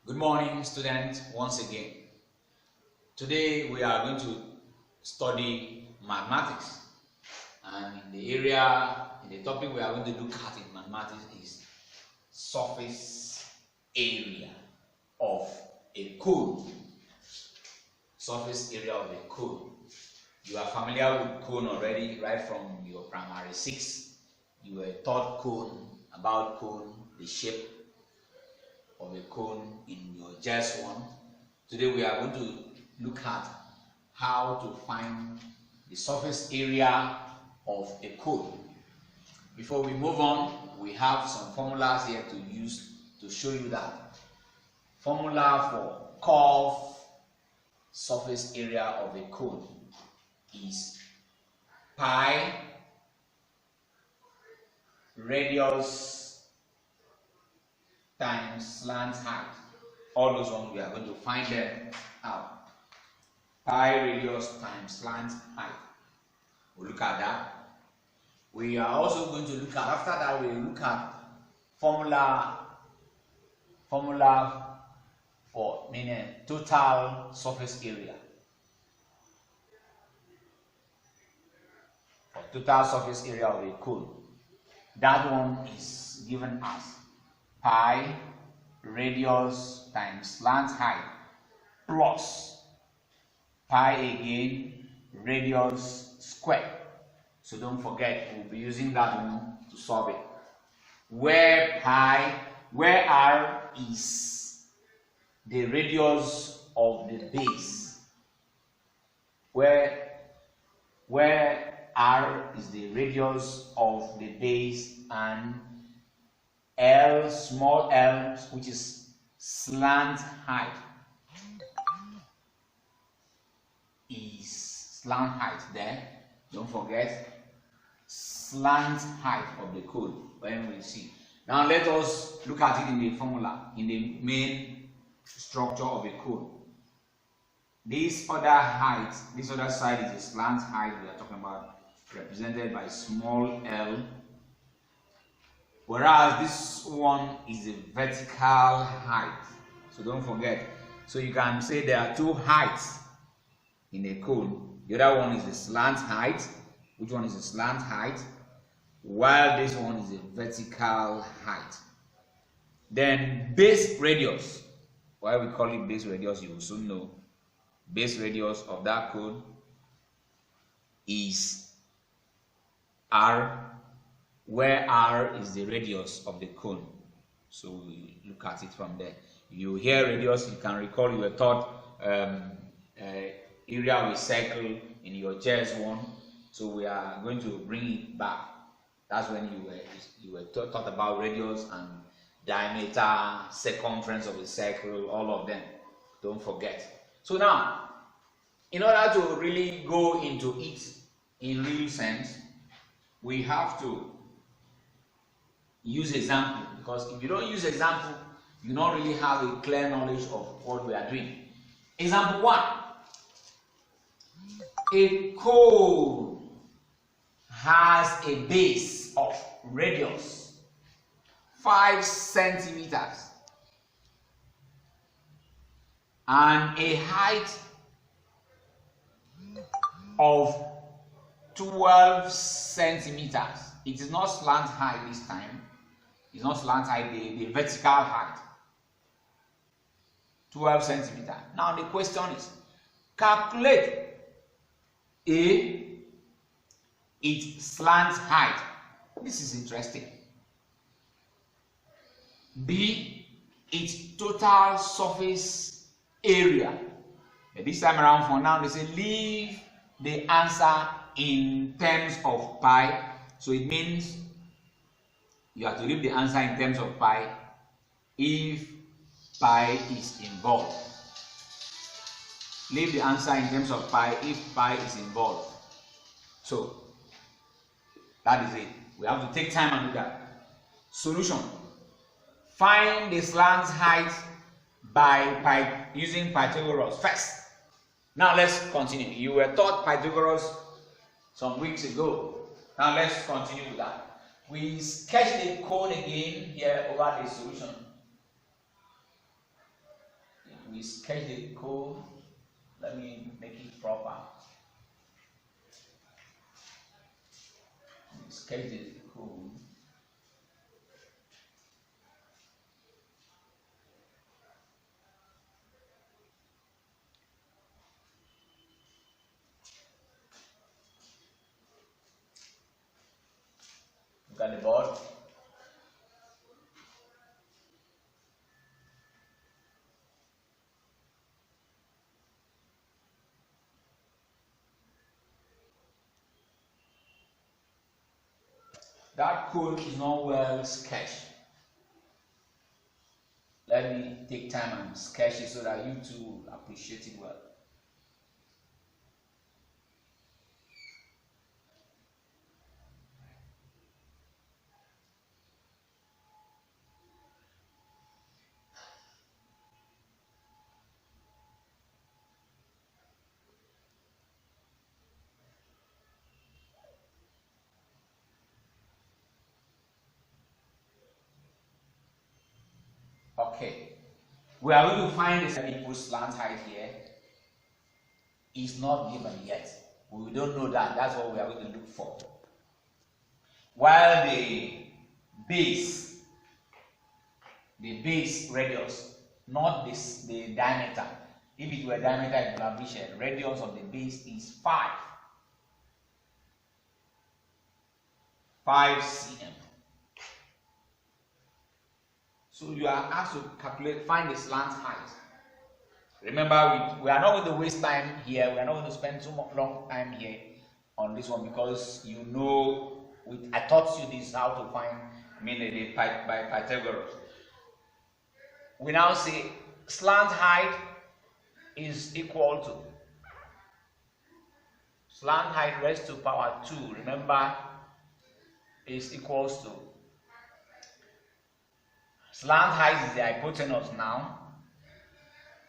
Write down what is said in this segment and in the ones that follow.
Good morning, students, once again. Today we are going to study mathematics, and in the topic we are going to look at in mathematics is surface area of a cone. Surface area of a cone. You are familiar with cone already, right from your primary 6. You were taught about cone, the shape of a cone in your JS 1. Today we are going to look at how to find the surface area of a cone. Before we move on, we have some formulas here to use to show you that. Formula for curve surface area of a cone is pi radius times slant height. All those ones we are going to find them out. Pi radius times slant height. We'll look at that. We are also going to look at, after that we'll look at formula for meaning total surface area. For total surface area of a cone. That one is given as pi radius times slant height plus pi again radius square. So don't forget, we'll be using that one to solve it. Where r is the radius of the base. Where r is the radius of the base, and L, small l, which is slant height, is slant height there. Don't forget slant height of the cone when we see. Now let us look at it in the formula, in the main structure of a cone. This other height, this other side is the slant height we are talking about, represented by small l. Whereas this one is the vertical height. So don't forget. So you can say there are two heights in a cone. The other one is the slant height. Which one is the slant height? While this one is the vertical height. Then base radius. Why we call it base radius, you will soon know. Base radius of that cone is r, where r is the radius of the cone. So we look at it from there. You hear radius, you can recall you were taught area with circle in your JS 1. So we are going to bring it back. That's when you were taught about radius and diameter, circumference of a circle, all of them. Don't forget. So now, in order to really go into it in real sense, we have to use example, because if you don't use example, you don't really have a clear knowledge of what we are doing. Example 1. A cone has a base of radius 5 centimeters and a height of 12 centimeters. It is not slant height this time. It's not slant height, the vertical height. 12 centimeters. Now the question is, calculate A, its slant height. This is interesting. B, its total surface area. But this time around, for now, they say leave the answer in terms of pi. So it means you have to leave the answer in terms of pi if pi is involved. Leave the answer in terms of pi if pi is involved. So that is it. We have to take time and look at solution. Find the slant height by using Pythagoras first. Now let's continue. You were taught Pythagoras some weeks ago. Now let's continue with that. We sketch the cone again here over the solution. we sketch the code. Let me make it proper. We sketch the code. Look at the board. That code is not well sketched. Let me take time and sketch it so that you too appreciate it well. Okay, we are going to find the input slant height here. It's not given yet. We don't know that. That's what we are going to look for. While the base radius, not the diameter. If it were diameter, it would have reached a radius of the base is 5 cm. So you are asked to find the slant height. Remember, we are not going to waste time here. We are not going to spend too long time here on this one because you know, I taught you this how to find by Pythagoras. We now say slant height is equal to slant height raised to power 2. Remember, is equals to slant height is the hypotenuse now.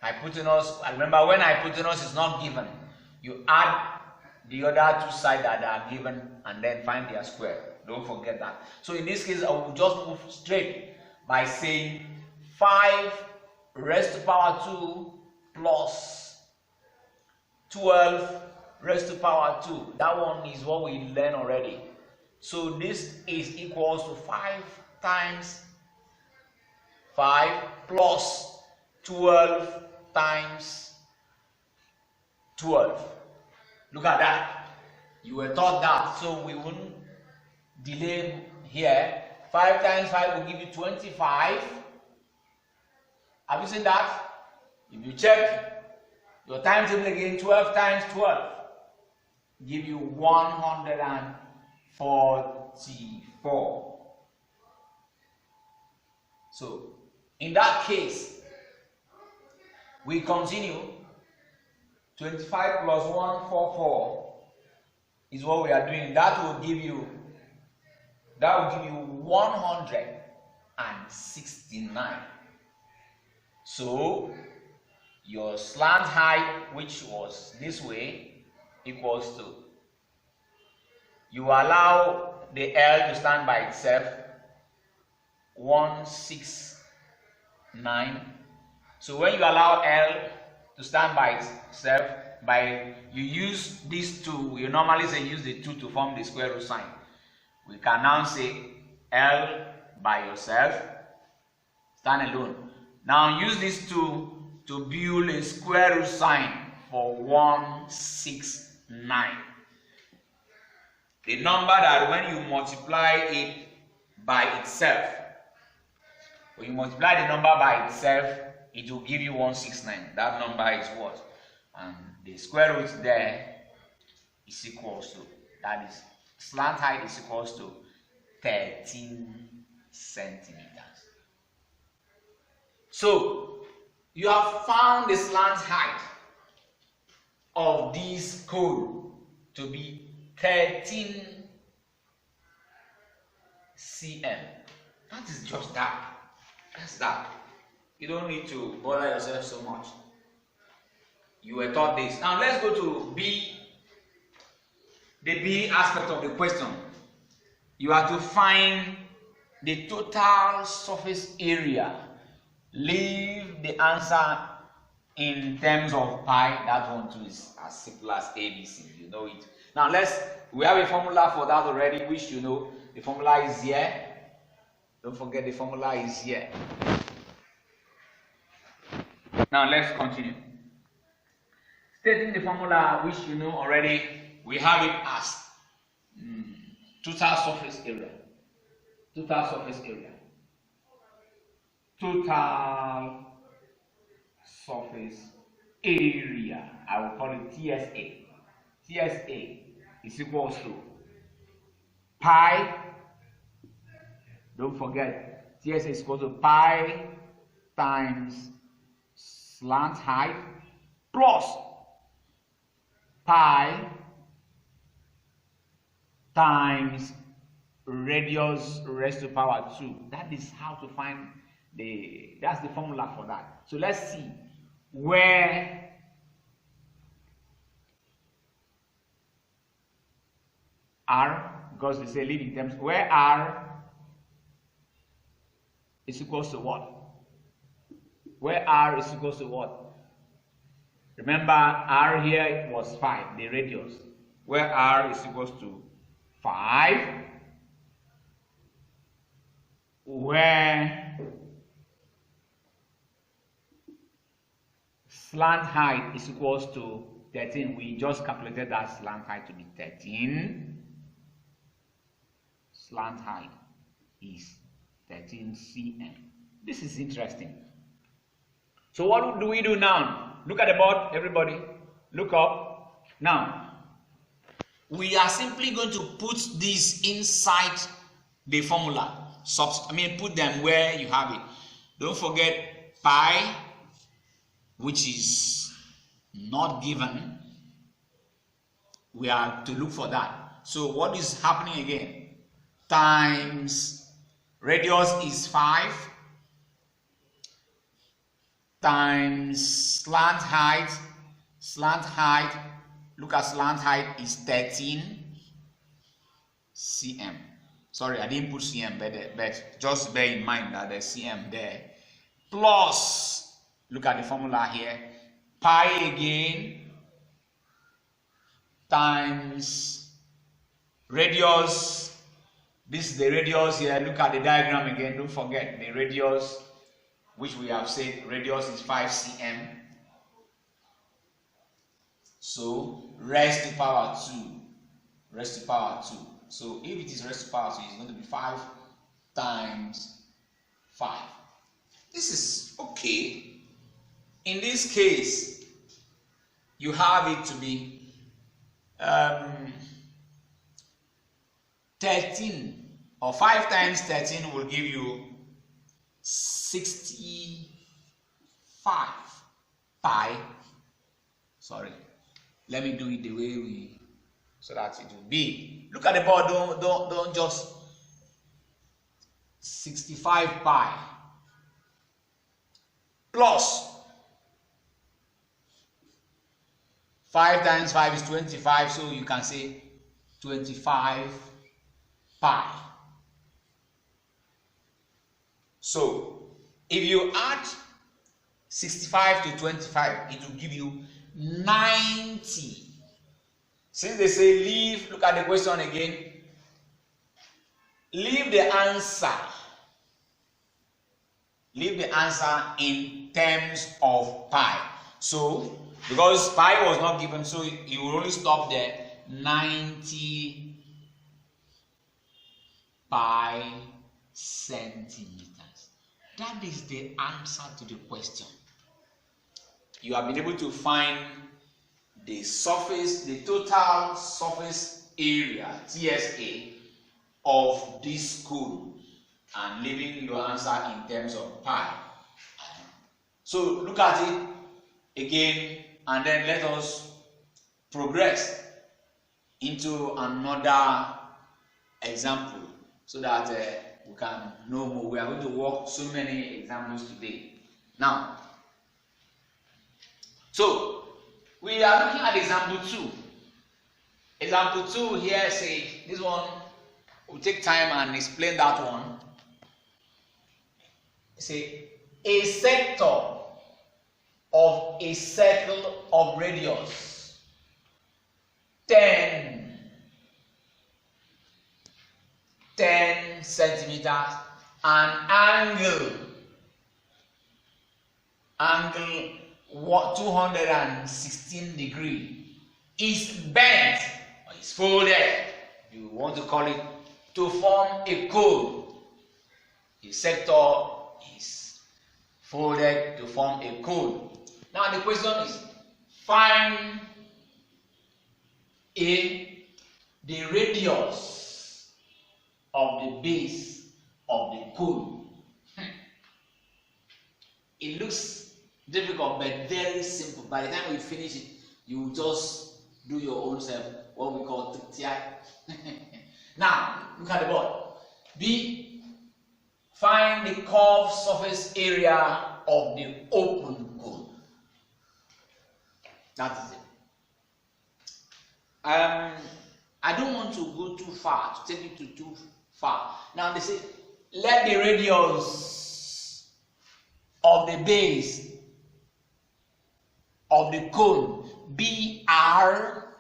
Hypotenuse, remember when hypotenuse is not given, you add the other two sides that are given and then find their square. Don't forget that. So in this case, I will just move straight by saying 5 raised to power 2 plus 12 raised to power 2. That one is what we learned already. So this is equals to 5 times 5 plus 12 times 12. Look at that. You were taught that, so we wouldn't delay here. 5 times 5 will give you 25. Have you seen that? If you check your timetable again, 12 times 12 give you 144. So in that case, we continue. 25 plus 144 is what we are doing. That will give you 169. So your slant height, which was this way, equals to, you allow the L to stand by itself, 169. So when you allow L to stand by itself, you use these two, you normally say use the 2 to form the square root sign. We can now say L by yourself, stand alone. Now use these 2 to build a square root sign for 169. The number that when you multiply it by itself, when you multiply the number by itself, it will give you 169. That number is what? And the square root there is equals to, that is, slant height is equals to 13 centimeters. So you have found the slant height of this cone to be 13 cm. That is just that. That's that. You don't need to bother yourself so much. You were taught this. Now let's go to B, the B aspect of the question. You have to find the total surface area. Leave the answer in terms of pi, that one too is as simple as ABC. You know it. Now we have a formula for that already, which you know. The formula is here. Don't forget the formula is here. Now let's continue. Stating the formula, which you know already, we have it as total surface area. Total surface area. Total surface area. I will call it TSA. TSA is equals to pi. Don't forget, TSA is equal to pi times slant height plus pi times radius raised to power 2. That is how to find that's the formula for that. So let's see where R, because they say live in terms, where R is equals to what? Where R is equals to what? Remember, R here was 5, the radius. Where R is equals to 5, where slant height is equals to 13. We just calculated that slant height to be 13. Slant height is 13 cm. This is interesting. So what do we do now? Look at the board, everybody. Look up. Now, we are simply going to put this inside the formula. Put them where you have it. Don't forget pi, which is not given. We are to look for that. So what is happening again? Times radius is 5 times slant height. Look at slant height is 13 cm. Sorry, I didn't put cm, but just bear in mind that there's cm there. Plus, look at the formula here, pi again times radius. This is the radius here. Look at the diagram again. Don't forget the radius, which we have said radius is 5 cm. So raised to power 2. Raised to power 2. So if it is raised to power 2, it's going to be 5 times 5. This is okay. In this case, you have it to be 13, or 5 times 13 will give you 65 pi. Sorry, let me do it the way so that it will be. Look at the board. Don't just 65 pi plus 5 times 5 is 25, so you can say 25 pi. So if you add 65 to 25, it will give you 90. Since they say leave, look at the question again. Leave the answer in terms of pi. So because pi was not given, so you will only stop there. 90 pi centimeters. That is the answer to the question. You have been able to find the total surface area, TSA, of this school, and leaving your answer in terms of pi. So look at it again, and then let us progress into another example so that we can know more. We are going to work so many examples today. Now, so we are looking at example 2. Example 2 here say, this one will take time and explain that one. Say a sector of a circle of radius 10 centimeters and angle 216 degrees is bent or is folded, you want to call it, to form a cone. A sector is folded to form a cone. Now the question is, find the radius of the base of the cone. It looks difficult but very simple. By the time we finish it, you just do your own self, what we call TI. Now look at the board. B. Find the curved surface area of the open cone. That is it. I don't want to go too far, to take it too far. Now they say, let the radius of the base of the cone be R.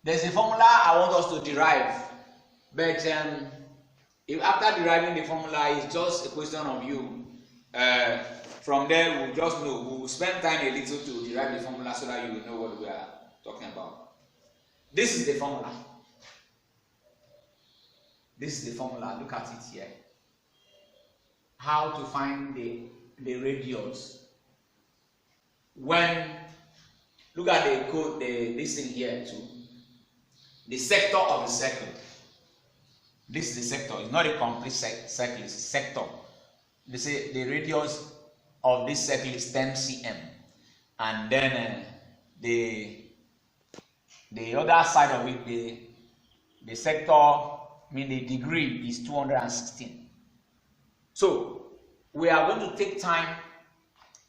There's a formula I want us to derive, but if after deriving the formula, it's just a question of you. From there, we'll just know. We'll spend time a little to derive the formula so that you will know what we are talking about. This is the formula. This is the formula. Look at it here. How to find the radius. When, look at the code, this thing here too. The sector of the circle. This is the sector. It's not a complete circle. It's a sector. They say the radius of this circle is 10 cm, and then the other side of it, the sector, I mean the degree, is 216. So we are going to take time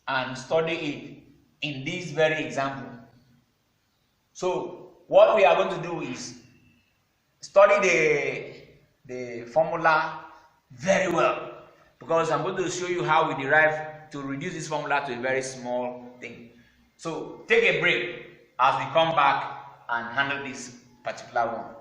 and study it in this very example. So what we are going to do is study the formula very well, because I'm going to show you how we derive to reduce this formula to a very small thing. So take a break as we come back and handle this particular one.